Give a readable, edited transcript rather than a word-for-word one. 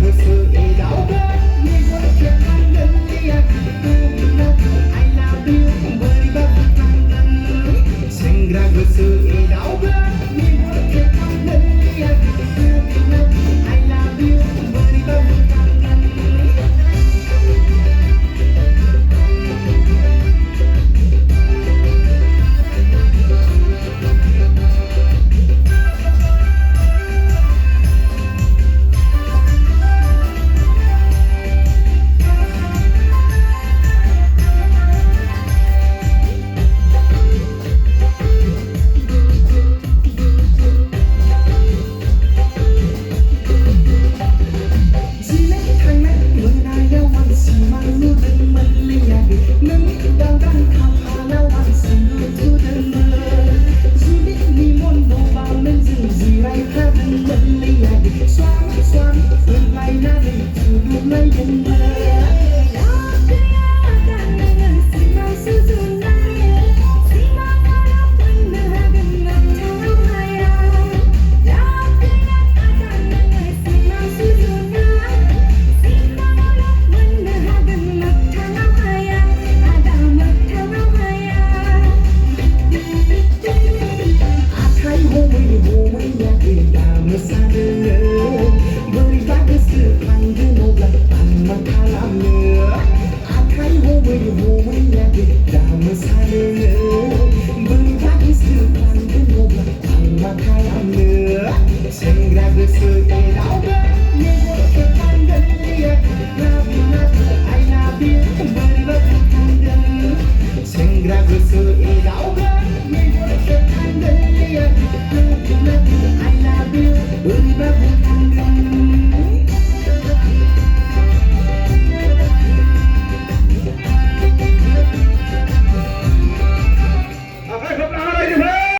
गोसोएदावबो मेगनखौ थांगोन लियाखै I love you बोरैबा बुंफ्लांगोन सेंग्रा गोसोएदावबो मेगनखौ थांगोन लियाखै I love you बोरैबा बुंफ्लांगोन सेंग्रा गोसोएदावबो मेगनखौ थांगोन लियाखै I love you बोरैबा बुंफ्लांगोन सेंग्रा गोसोएदावबो